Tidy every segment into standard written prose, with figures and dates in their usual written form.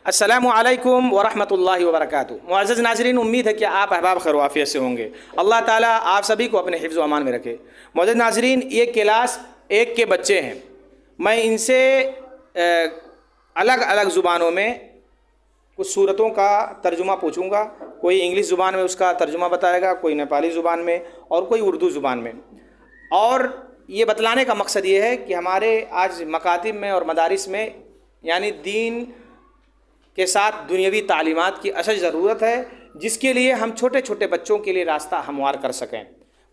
अस्सलामु अलैकुम वरहमतुल्लाहि वबरकातु। मुअज़्ज़ज़ नाज़रीन, उम्मीद है कि आप अहबाब खैर आफियत से होंगे। अल्लाह ताला आप सभी को अपने हिफ्ज़ व अमान में रखे। मुअज़्ज़ज़ नाज़रीन, ये क्लास 1 के बच्चे हैं। मैं इनसे अलग अलग ज़ुबानों में कुछ सूरतों का तर्जुमा पूछूंगा। कोई इंग्लिश ज़ुबान में उसका तर्जुमा बताएगा, कोई नेपाली ज़ुबान में और कोई उर्दू ज़ुबान में। और ये बतलाने का मकसद ये है कि हमारे आज मकातिब में और मदारिस में यानी दीन के साथ दुनियावी तालीमात की अशद ज़रूरत है, जिसके लिए हम छोटे छोटे बच्चों के लिए रास्ता हमवार कर सकें।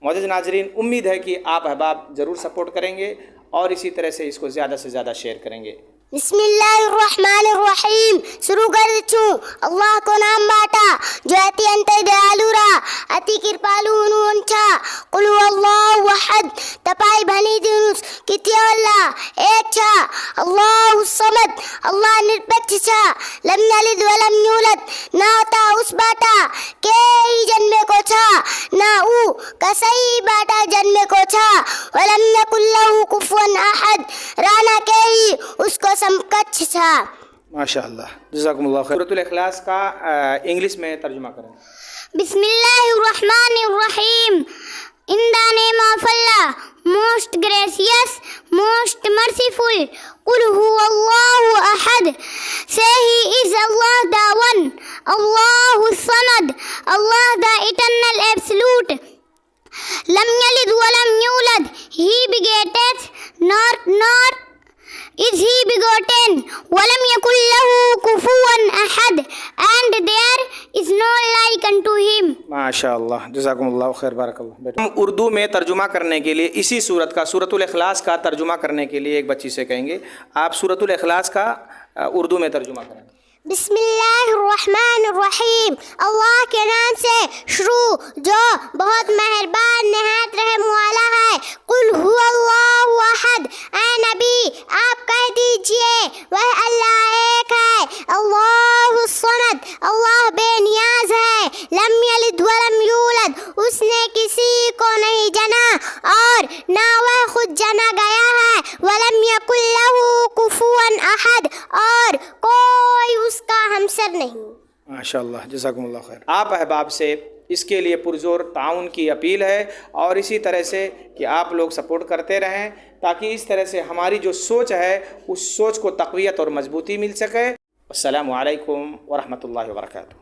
मुअज़्ज़ज़ नाज़रीन, उम्मीद है कि आप अहबाब ज़रूर सपोर्ट करेंगे और इसी तरह से इसको ज़्यादा से ज़्यादा शेयर करेंगे। बिस्मिल्लाहिर्रहमानिर्रहीम। शुरू कर देती हूँ। अल्लाह को नाम बाटा जो अति अंत दयालु रहा, अति कृपालु उन्चा। कुल हुवल्लाहु अहद, तपाई भनी दिनुस कितिया अल्लाह एक छा। अल्लाहु समद, अल्लाह निरपेक्ष छा। लम यलिद व लम यूलद, ना ता उस बाटा के ही जन्मे को छा, ना ऊ कसई बाटा जन्मे को छा। व लम यकुल लहू कुफुवन अहद, राना के ही उसको समकक्ष छा। माशाअल्लाह, जज़ाकुमुल्लाह खैर। सूरतुल इखलास का इंग्लिश में तर्जुमा करें। बिस्मिल्लाहिर्रहमानिर्रहीम। In the name of Allah, most gracious, most merciful. Qul huwallahu ahad. Say He is Allah the One, Allahu Samad, Allah the Eternal Absolute. Lam yalid wa lam yulad. He begetteth not is he begotten. Walam yakul lahu kufuwan ahad, and there is no like unto him. माशाअल्लाह, जज़ाकुमुल्लाह खैर, बारकल्लाह। बेटा, हम उर्दू में तर्जुमा करने के लिए इसी सूरत का सूरतुल इखलास का तर्जुमा करने के लिए एक बच्ची से कहेंगे, आप सूरतुल इखलास का उर्दू में तर्जुमा करें। बिस्मिल्लाहिर्रहमानिर्रहीम। अल्लाह के नाम से शुरू जो बहुत मेहरबान नहायत रहम वाला है। कुल हुवल्लाहु अहद, ऐ नबी आप कह दीजिए वह अल्लाह एक है। अल्लाहु समद, अल्लाह बेनियाज है। लम यलिद व लम यूलद, उसने किसी को नहीं जना और ना वह खुद जना गया है। वलम यकुल लहू कुफुवन अहद, और कोई उसका हमसर नहीं। माशाअल्लाह, जज़ाकुमुल्लाह खैर। आप अहबाब से इसके लिए पुरजोर ताउन की अपील है और इसी तरह से कि आप लोग सपोर्ट करते रहें ताकि इस तरह से हमारी जो सोच है उस सोच को तक़वियत और मजबूती मिल सके। अस्सलामु अलैकुम व रहमतुल्लाहि व बरकातुहू।